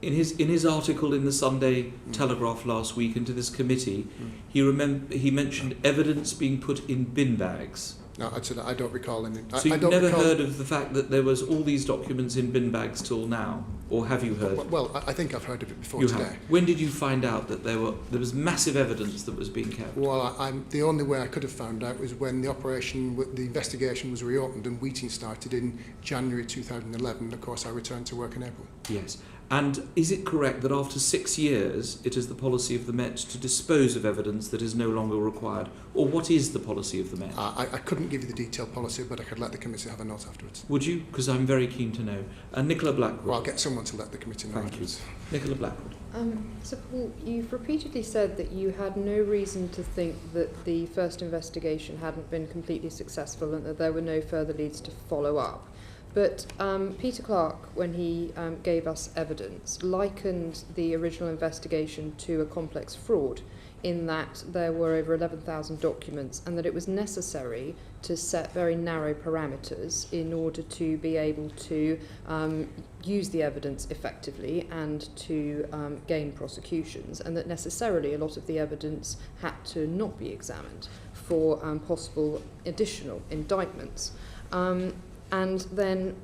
In his article in the Sunday Telegraph last week and to this committee, he mentioned evidence being put in bin bags. No, I don't recall any. So you've never heard of the fact that there was all these documents in bin bags till now, or have you heard? Well, I think I've heard of it before you today. Have. When did you find out that there was massive evidence that was being kept? Well, the only way I could have found out was when the investigation was reopened and Wheating started in January 2011. Of course, I returned to work in April. Yes. And is it correct that after 6 years it is the policy of the Met to dispose of evidence that is no longer required? Or what is the policy of the Met? I couldn't give you the detailed policy, but I could let the committee have a note afterwards. Would you? Because I'm very keen to know. Nicola Blackwood. Well, I'll get someone to let the committee know. Thank afterwards. you. Nicola Blackwood. So, Paul, you've repeatedly said that you had no reason to think that the first investigation hadn't been completely successful and that there were no further leads to follow up. But Peter Clarke, when he gave us evidence, likened the original investigation to a complex fraud in that there were over 11,000 documents and that it was necessary to set very narrow parameters in order to be able to use the evidence effectively and to gain prosecutions, and that necessarily a lot of the evidence had to not be examined for possible additional indictments. And then,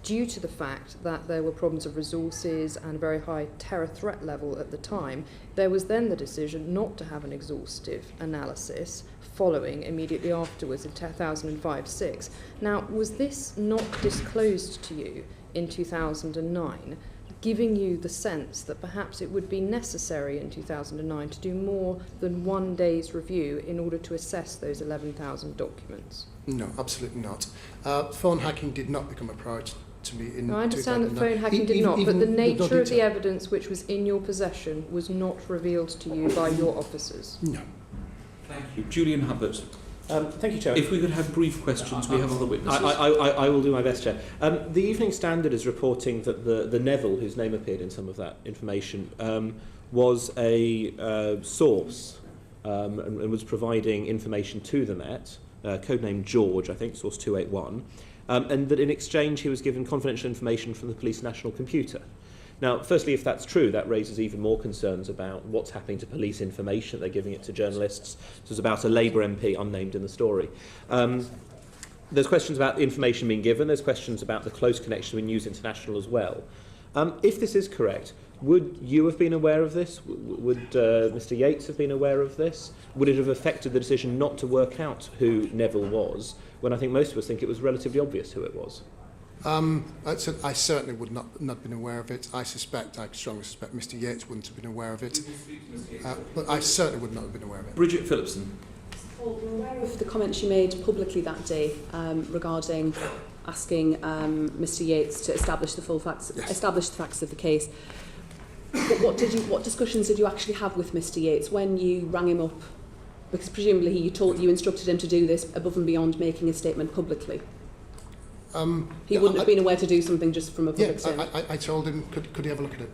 due to the fact that there were problems of resources and a very high terror threat level at the time, there was then the decision not to have an exhaustive analysis following immediately afterwards in 2005-06. Now, was this not disclosed to you in 2009, giving you the sense that perhaps it would be necessary in 2009 to do more than 1 day's review in order to assess those 11,000 documents? No, absolutely not. Phone hacking did not become a priority to me in 2009. I understand that phone hacking did not, but the nature of the evidence which was in your possession was not revealed to you by your officers. No. Thank you. Julian Hubbard. Thank you, Chair. If we could have brief questions, we have other witnesses. I will do my best, Chair. The Evening Standard is reporting that the Neville, whose name appeared in some of that information, was a source and was providing information to the Met, codenamed George, I think, source 281, and that in exchange he was given confidential information from the Police National Computer. Now, firstly, if that's true, that raises even more concerns about what's happening to police information. They're giving it to journalists. This was about a Labour MP unnamed in the story. There's questions about the information being given. There's questions about the close connection with News International as well. If this is correct, would you have been aware of this? Would Mr Yates have been aware of this? Would it have affected the decision not to work out who Neville was, when I think most of us think it was relatively obvious who it was? I certainly would not been aware of it. I strongly suspect Mr Yates wouldn't have been aware of it. But I certainly would not have been aware of it. Bridget Phillipson. Paul, we're aware of the comments you made publicly that day regarding asking Mr Yates to establish the facts of the case. But what discussions did you actually have with Mr Yates when you rang him up? Because presumably you instructed him to do this above and beyond making a statement publicly. He wouldn't have been aware to do something just from a public statement. I told him, could he have a look at it?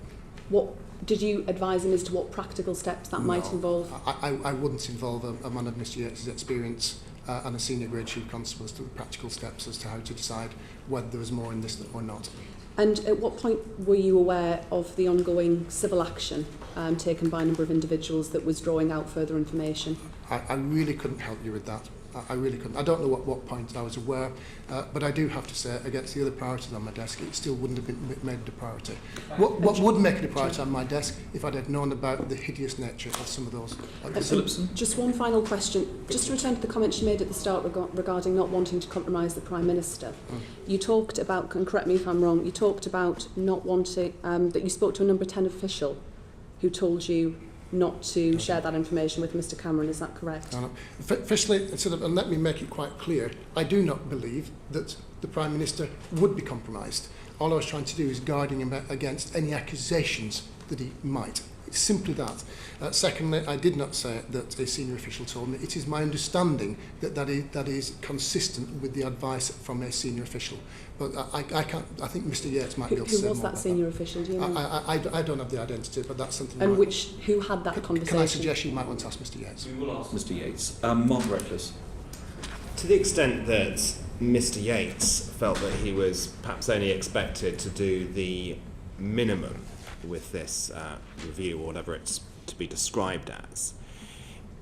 What did you advise him as to what practical steps that might involve? I wouldn't involve a man of Mr Yates' experience and a senior grade chief constable as to the practical steps as to how to decide whether there was more in this or not. And at what point were you aware of the ongoing civil action taken by a number of individuals that was drawing out further information? I really couldn't help you with that. I really couldn't. I don't know what point I was aware, but I do have to say, against the other priorities on my desk, it still wouldn't have been made it a priority. What would make it a priority on my desk if I'd have known about the hideous nature of some of those? Just one final question. Just to return to the comments you made at the start regarding not wanting to compromise the Prime Minister. You talked about, and correct me if I'm wrong, you talked about not wanting, that you spoke to a number 10 official who told you not to share that information with Mr Cameron, is that correct? No. Firstly, and let me make it quite clear, I do not believe that the Prime Minister would be compromised. All I was trying to do is guard him against any accusations that he might. It's simply that. Secondly, I did not say that a senior official told me. It is my understanding that is consistent with the advice from a senior official. But I can't. I think Mr Yates might be able to say more. Who was that senior official? Do you know? I don't have the identity, but that's something. And who had that conversation? Can I suggest you might want to ask Mr Yates? We will ask Mr Yates. Mark Reckless. To the extent that Mr Yates felt that he was perhaps only expected to do the minimum with this review, or whatever it's to be described as.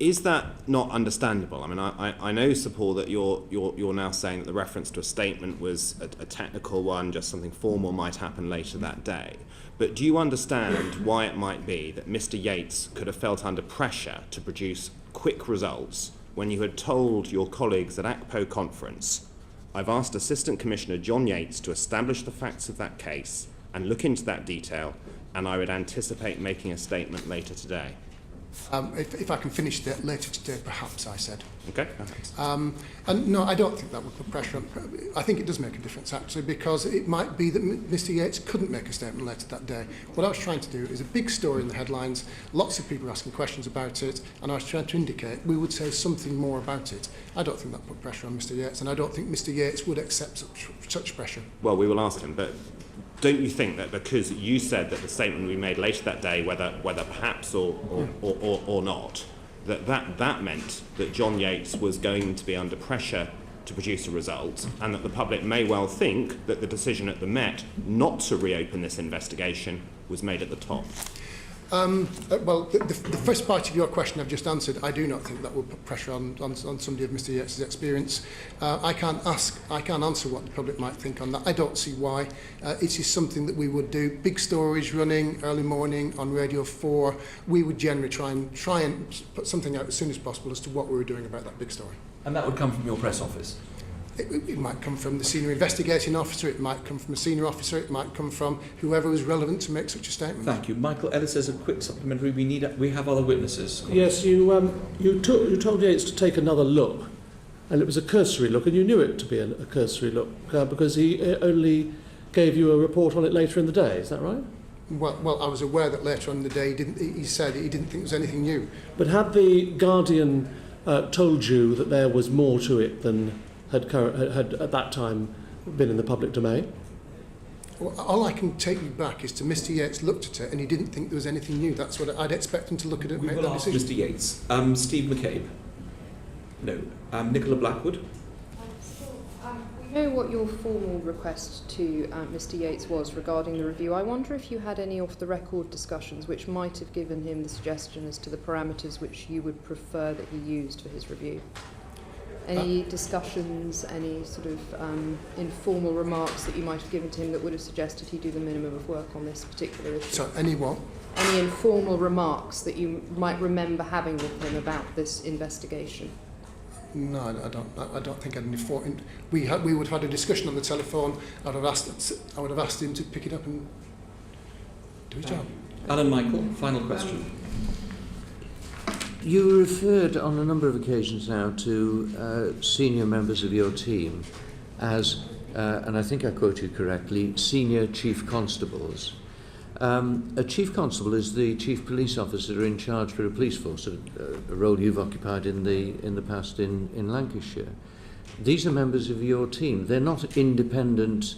Is that not understandable? I mean, I know, Sir Paul, that you're now saying that the reference to a statement was a technical one, just something formal might happen later that day. But do you understand why it might be that Mr. Yates could have felt under pressure to produce quick results when you had told your colleagues at ACPO conference, I've asked Assistant Commissioner John Yates to establish the facts of that case and look into that detail, and I would anticipate making a statement later today? If I can finish that later today, perhaps, I said. Okay, perhaps. And no, I don't think that would put pressure on. I think it does make a difference, actually, because it might be that Mr. Yates couldn't make a statement later that day. What I was trying to do is a big story in the headlines, lots of people asking questions about it, and I was trying to indicate we would say something more about it. I don't think that put pressure on Mr. Yates, and I don't think Mr. Yates would accept such pressure. Well, we will ask him, but don't you think that because you said that the statement would be made later that day, whether perhaps or not, that meant that John Yates was going to be under pressure to produce a result, and that the public may well think that the decision at the Met not to reopen this investigation was made at the top? Well, the first part of your question I've just answered. I do not think that will put pressure on somebody of Mr. Yates' experience. I can't answer what the public might think on that. I don't see why. It is something that we would do. Big stories running early morning on Radio 4. We would generally try and put something out as soon as possible as to what we were doing about that big story. And that would come from your press office? It might come from the senior investigating officer, it might come from a senior officer, it might come from whoever was relevant to make such a statement. Thank you. Michael Ellis says a quick supplementary. We have other witnesses. Yes, you told Yates to take another look, and it was a cursory look, and you knew it to be a cursory look because he only gave you a report on it later in the day. Is that right? Well, I was aware that later on in the day he said he didn't think there was anything new. But had the Guardian told you that there was more to it than had at that time been in the public domain? Well, all I can take you back is to Mr. Yates looked at it and he didn't think there was anything new. That's what I'd expect him to look at it and We make will that ask decision. Mr. Yates. Steve McCabe? No. Nicola Blackwood? We know what your formal request to Mr. Yates was regarding the review. I wonder if you had any off-the-record discussions which might have given him the suggestion as to the parameters which you would prefer that he used for his review. Any discussions, any sort of informal remarks that you might have given to him that would have suggested he do the minimum of work on this particular issue? So, any what? Any informal remarks that you might remember having with him about this investigation? No, I don't think I'd any thought. We would have had a discussion on the telephone. I would have asked him to pick it up and do his job. Alan Michael, final question. You referred on a number of occasions now to senior members of your team as, and I think I quote you correctly, senior chief constables. A chief constable is the chief police officer in charge for a police force, a role you've occupied in the past in Lancashire. These are members of your team. They're not independent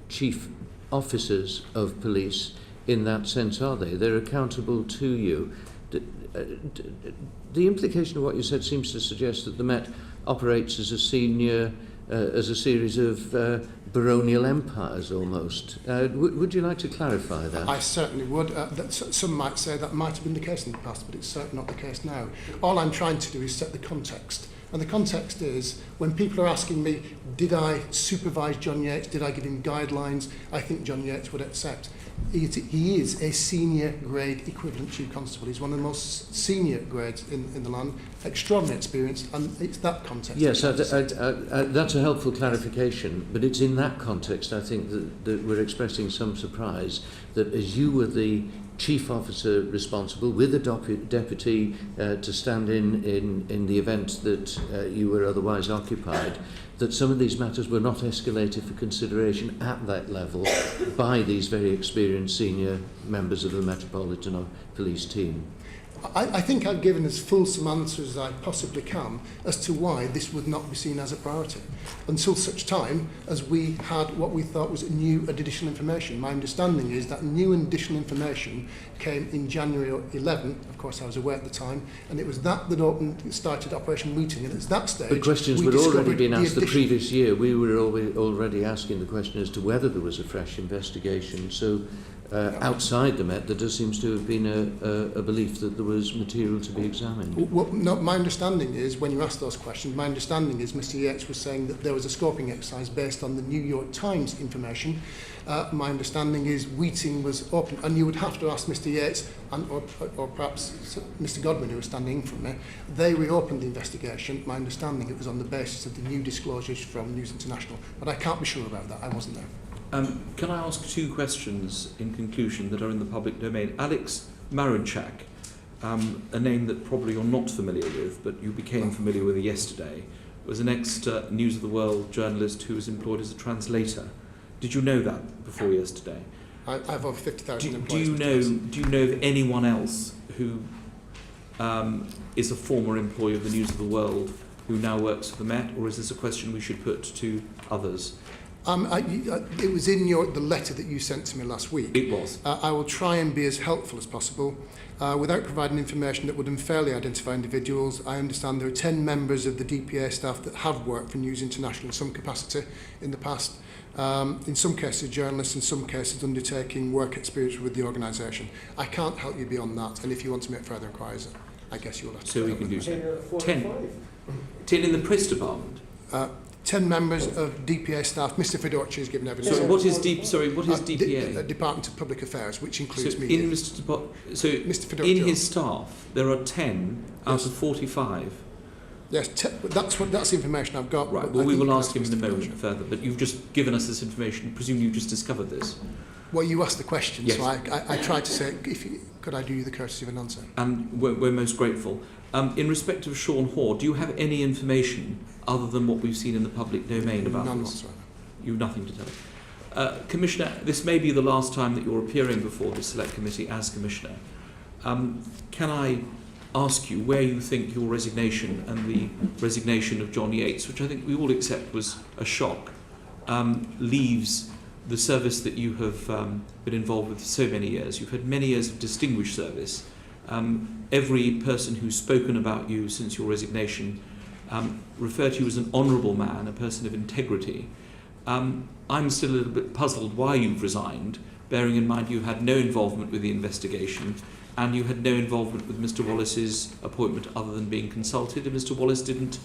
chief officers of police in that sense, are they? They're accountable to you. The implication of what you said seems to suggest that the Met operates as a series of baronial empires almost. Would you like to clarify that? I certainly would. Some might say that might have been the case in the past, but it's certainly not the case now. All I'm trying to do is set the context. And the context is, when people are asking me, did I supervise John Yates, did I give him guidelines, I think John Yates would accept. He is a senior grade equivalent chief constable. He's one of the most senior grades in the land, extraordinary experience, and it's that context. Yes, that's a helpful clarification, but it's in that context, I think, that we're expressing some surprise that as you were the chief officer responsible with a deputy to stand in the event that you were otherwise occupied, that some of these matters were not escalated for consideration at that level by these very experienced senior members of the Metropolitan Police team. I think I've given as fulsome answers as I possibly can as to why this would not be seen as a priority until such time as we had what we thought was new additional information. My understanding is that new and additional information came in January 11. Of course, I was aware at the time, and it was that started Operation Meeting, and at that stage... But questions were already being asked the previous year. We were already asking the question as to whether there was a fresh investigation. So outside the Met, there does seem to have been a belief that there was material to be examined. Well, no, my understanding is, when you ask those questions, my understanding is Mr Yates was saying that there was a scoping exercise based on the New York Times information. My understanding is Wheating was open, and you would have to ask Mr Yates and, or perhaps Mr Godwin, who was standing in front of me. They reopened the investigation. My understanding, it was on the basis of the new disclosures from News International, but I can't be sure about that. I wasn't there. Can I ask two questions in conclusion that are in the public domain? Alex Marinchak, a name that probably you're not familiar with, but you became familiar with yesterday, was an ex-News of the World journalist who was employed as a translator. Did you know that before yesterday? I have over 50,000 employees. Do you know of anyone else who is a former employee of the News of the World who now works for the Met, or is this a question we should put to others? It was in the letter that you sent to me last week. It was. I will try and be as helpful as possible. Without providing information that would unfairly identify individuals, I understand there are 10 members of the DPA staff that have worked for News International in some capacity in the past. In some cases journalists, in some cases undertaking work experience with the organisation. I can't help you beyond that, and if you want to make further inquiries, I guess you'll have to... So we can do 10. 10 in the press department? 10 members of DPA staff. Mr Fedorci has given evidence. So what is DPA? Department of Public Affairs, which includes so media. Mr. Fedorci, in his staff, there are 10 out of 45. Yes, that's the information I've got. Right, well, we will ask him in a moment further, but you've just given us this information. Presume you've just discovered this. Well, you asked the question, yes. So I tried to say, could I do you the courtesy of an answer? And we're most grateful. In respect of Sean Hoare, do you have any information other than what we've seen in the public domain about None this? whatsoever. You've nothing to tell. Commissioner, this may be the last time that you're appearing before the Select Committee as Commissioner. Can I ask you where you think your resignation and the resignation of John Yates, which I think we all accept was a shock, leaves the service that you have been involved with for so many years? You've had many years of distinguished service. Every person who's spoken about you since your resignation referred to you as an honourable man, a person of integrity. I'm still a little bit puzzled why you've resigned, bearing in mind you had no involvement with the investigation and you had no involvement with Mr Wallace's appointment other than being consulted, and Mr Wallace didn't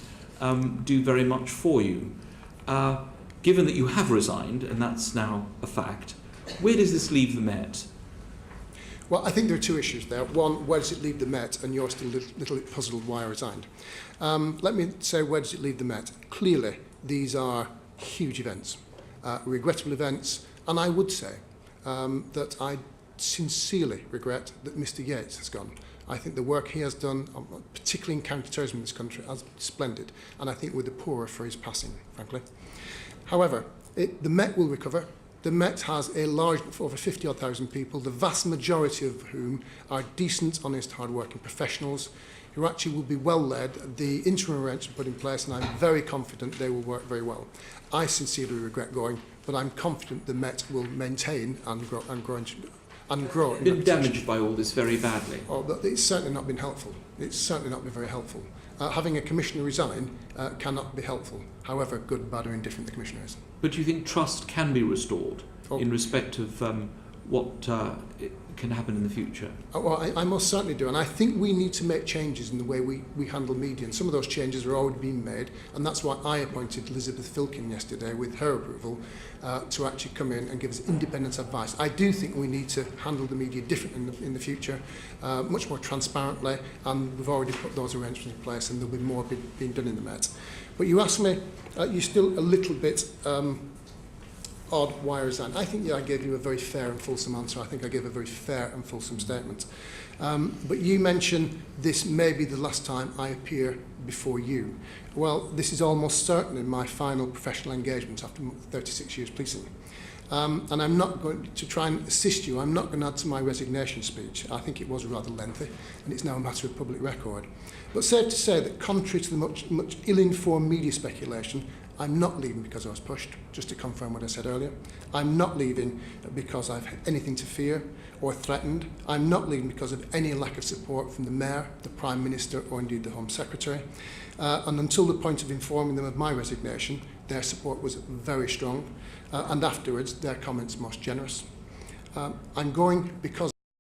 do very much for you. Given that you have resigned, and that's now a fact, where does this leave the Met? Well, I think there are two issues there. One, where does it leave the Met? And you're still a little bit puzzled why I resigned. Let me say, where does it leave the Met? Clearly, these are huge events, regrettable events, and I would say that I sincerely regret that Mr Yates has gone. I think the work he has done, particularly in counter-terrorism in this country, is splendid, and I think we're the poorer for his passing, frankly. However, the Met will recover. The Met has a large, over 50,000 people, the vast majority of whom are decent, honest, hard-working professionals who actually will be well led. The interim arrangements put in place, and I'm very confident they will work very well. I sincerely regret going, but I'm confident the Met will maintain and grow. Been damaged by all this very badly. Oh, it's certainly not been helpful. It's certainly not been very helpful. Having a commissioner resign cannot be helpful, however good, bad or indifferent the commissioner is. But do you think trust can be restored in respect of what can happen in the future? Well, I most certainly do, and I think we need to make changes in the way we handle media, and some of those changes are already being made, and that's why I appointed Elizabeth Filkin yesterday, with her approval, to actually come in and give us independent advice. I do think we need to handle the media differently in the future, much more transparently, and we've already put those arrangements in place, and there'll be more being done in the Met. But you asked me, you're still a little bit odd why I resigned. I think I gave you a very fair and fulsome answer. I think I gave a very fair and fulsome statement. But you mentioned this may be the last time I appear before you. Well, this is almost certainly my final professional engagement after 36 years policing. And I'm not going to try and assist you. I'm not going to add to my resignation speech. I think it was rather lengthy, and it's now a matter of public record. But safe to say that contrary to the much ill-informed media speculation, I'm not leaving because I was pushed, just to confirm what I said earlier. I'm not leaving because I've had anything to fear or threatened. I'm not leaving because of any lack of support from the Mayor, the Prime Minister, or indeed the Home Secretary. And until the point of informing them of my resignation, their support was very strong, and afterwards their comments most generous. I'm going because